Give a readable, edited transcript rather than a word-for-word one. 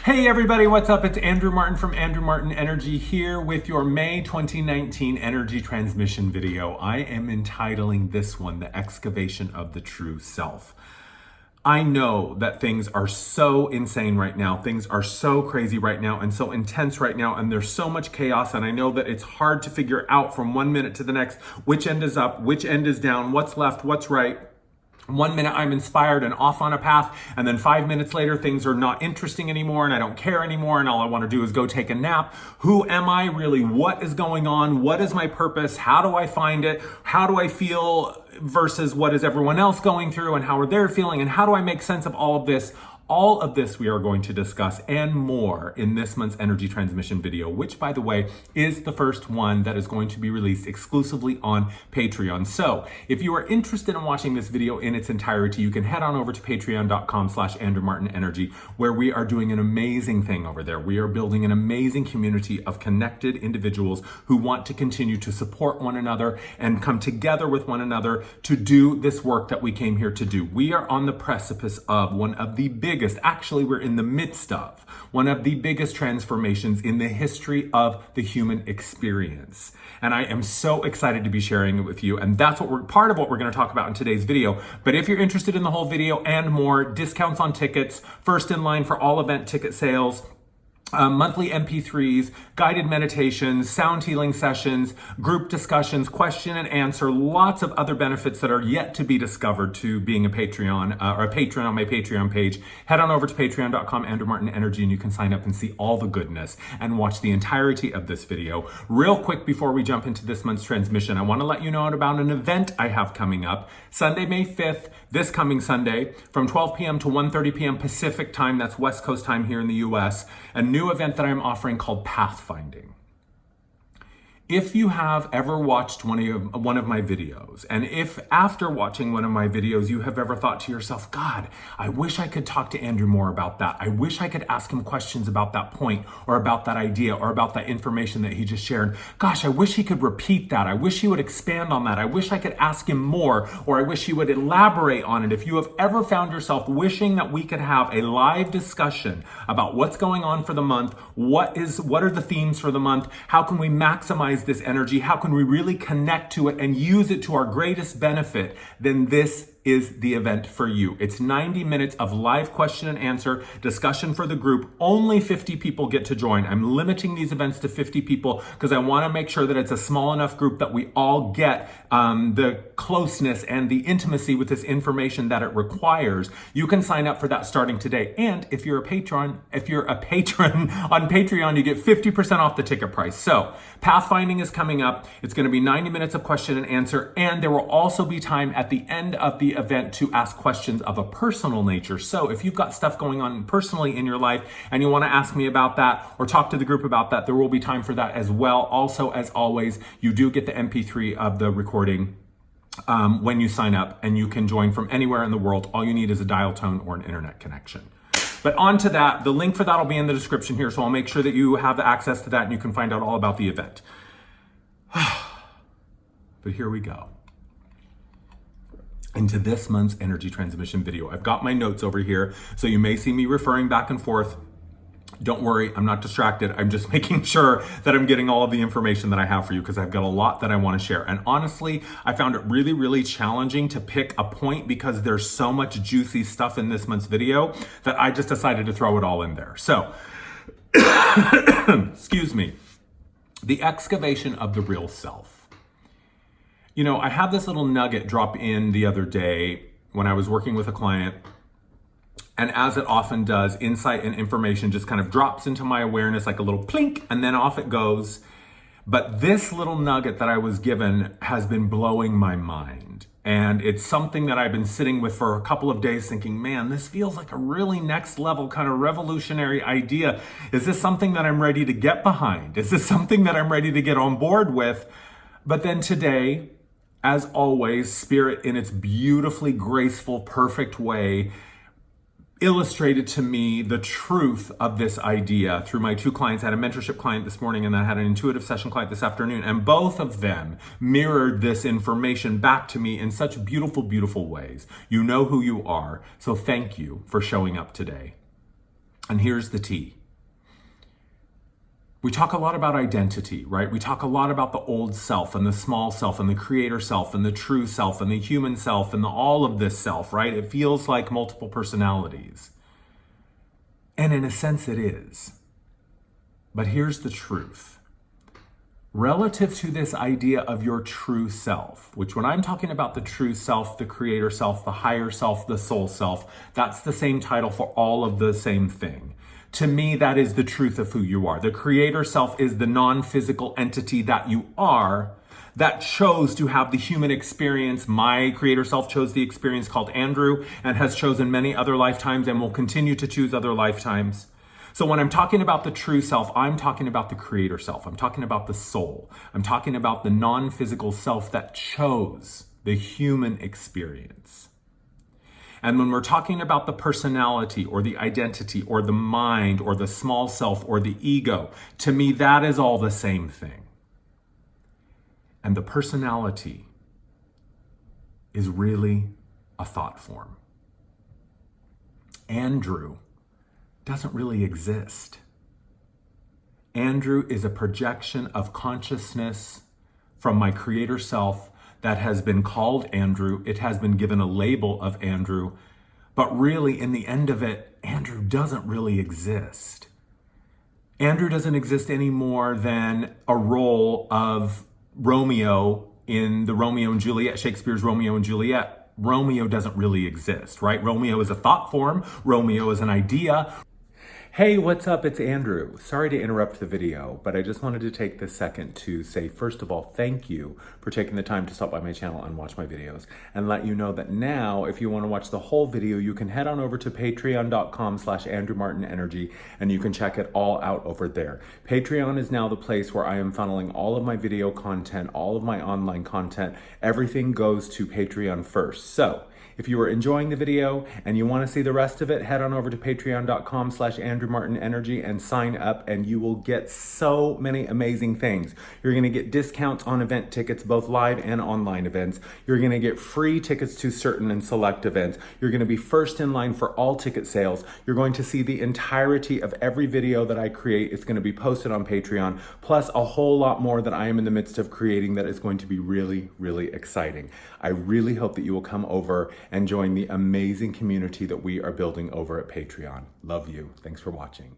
Hey everybody, what's up? It's Andrew Martin from Andrew Martin Energy here with your May 2019 energy transmission video. I am entitling this one, The Excavation of the True Self. I know that things are so insane right now. Things are so crazy right now and so intense right now, and there's so much chaos, and I know that it's hard to figure out from 1 minute to the next which end is up, which end is down, what's left, what's right. 1 minute I'm inspired and off on a path, and then 5 minutes later things are not interesting anymore and I don't care anymore and all I want to do is go take a nap. Who am I really? What is going on? What is my purpose? How do I find it? How do I feel versus what is everyone else going through and how are they feeling, and how do I make sense of all of this? All of this we are going to discuss and more in this month's energy transmission video, which, by the way, is the first one that is going to be released exclusively on Patreon. So if you are interested in watching this video in its entirety, you can head on over to patreon.com/AndrewMartinEnergy, where we are doing an amazing thing over there. We are building an amazing community of connected individuals who want to continue to support one another and come together with one another to do this work that we came here to do. We are on the precipice of one of the actually we're in the midst of one of the biggest transformations in the history of the human experience. And I am so excited to be sharing it with you. And that's part of what we're going to talk about in today's video. But if you're interested in the whole video and more, discounts on tickets, first in line for all event ticket sales, monthly MP3s, guided meditations, sound healing sessions, group discussions, question and answer, lots of other benefits that are yet to be discovered to being a Patreon or a patron on my Patreon page. Head on over to patreon.com/AndrewMartinEnergy and you can sign up and see all the goodness and watch the entirety of this video. Real quick before we jump into this month's transmission, I want to let you know about an event I have coming up Sunday, May 5th, this coming Sunday from 12 p.m. to 1:30 p.m. Pacific time. That's West Coast time here in the US. A new event that I'm offering called Pathfinding. If you have ever watched one of my videos, and if after watching one of my videos you have ever thought to yourself, God, I wish I could talk to Andrew more about that. I wish I could ask him questions about that point or about that idea or about that information that he just shared. Gosh, I wish he could repeat that. I wish he would expand on that. I wish I could ask him more, or I wish he would elaborate on it. If you have ever found yourself wishing that we could have a live discussion about what's going on for the month, what are the themes for the month, how can we maximize this energy, how can we really connect to it and use it to our greatest benefit, then this is the event for you. It's 90 minutes of live question and answer discussion for the group. Only 50 people get to join. I'm limiting these events to 50 people because I want to make sure that it's a small enough group that we all get the closeness and the intimacy with this information that it requires. You can sign up for that starting today. And if you're a patron on Patreon, you get 50% off the ticket price. So Pathfinding is coming up. It's going to be 90 minutes of question and answer, and there will also be time at the end of the event to ask questions of a personal nature. So if you've got stuff going on personally in your life and you want to ask me about that or talk to the group about that, there will be time for that as well. Also, as always, you do get the MP3 of the recording when you sign up, and you can join from anywhere in the world. All you need is a dial tone or an internet connection. But on to that, the link for that will be in the description here, so I'll make sure that you have access to that and you can find out all about the event. But here we go. Into this month's energy transmission video. I've got my notes over here, so you may see me referring back and forth. Don't worry, I'm not distracted. I'm just making sure that I'm getting all of the information that I have for you because I've got a lot that I want to share. And honestly, I found it really, really challenging to pick a point because there's so much juicy stuff in this month's video that I just decided to throw it all in there. So, excuse me, the excavation of the real self. You know, I had this little nugget drop in the other day when I was working with a client. And as it often does, insight and information just kind of drops into my awareness like a little plink, and then off it goes. But this little nugget that I was given has been blowing my mind. And it's something that I've been sitting with for a couple of days thinking, man, this feels like a really next level kind of revolutionary idea. Is this something that I'm ready to get behind? Is this something that I'm ready to get on board with? But then today, as always, Spirit in its beautifully graceful, perfect way illustrated to me the truth of this idea through my two clients. I had a mentorship client this morning and I had an intuitive session client this afternoon, and both of them mirrored this information back to me in such beautiful, beautiful ways. You know who you are, so thank you for showing up today. And here's the T. We talk a lot about identity, right? We talk a lot about the old self and the small self and the creator self and the true self and the human self and all of this self, right? It feels like multiple personalities. And in a sense it is. But here's the truth. Relative to this idea of your true self, which when I'm talking about the true self, the creator self, the higher self, the soul self, that's the same title for all of the same thing. To me, that is the truth of who you are. The creator self is the non-physical entity that you are that chose to have the human experience. My creator self chose the experience called Andrew and has chosen many other lifetimes and will continue to choose other lifetimes. So when I'm talking about the true self, I'm talking about the creator self. I'm talking about the soul. I'm talking about the non-physical self that chose the human experience. And when we're talking about the personality or the identity or the mind or the small self or the ego, to me, that is all the same thing. And the personality is really a thought form. Andrew doesn't really exist. Andrew is a projection of consciousness from my creator self that has been called Andrew. It has been given a label of Andrew, but really in the end of it, Andrew doesn't really exist. Andrew doesn't exist any more than a role of Romeo in the Romeo and Juliet, Shakespeare's Romeo and Juliet. Romeo doesn't really exist, right? Romeo is a thought form. Romeo is an idea. Hey, what's up? It's Andrew. Sorry to interrupt the video, but I just wanted to take this second to say, first of all, thank you for taking the time to stop by my channel and watch my videos, and let you know that now, if you want to watch the whole video, you can head on over to patreon.com/AndrewMartinEnergy, and you can check it all out over there. Patreon is now the place where I am funneling all of my video content, all of my online content. Everything goes to Patreon first. So if you are enjoying the video and you want to see the rest of it, head on over to patreon.com/AndrewMartinEnergy and sign up, and you will get so many amazing things. You're going to get discounts on event tickets, both live and online events. You're going to get free tickets to certain and select events. You're going to be first in line for all ticket sales. You're going to see the entirety of every video that I create. It's going to be posted on Patreon, plus a whole lot more that I am in the midst of creating that is going to be really, really exciting. I really hope that you will come over and join the amazing community that we are building over at Patreon. Love you. Thanks for watching.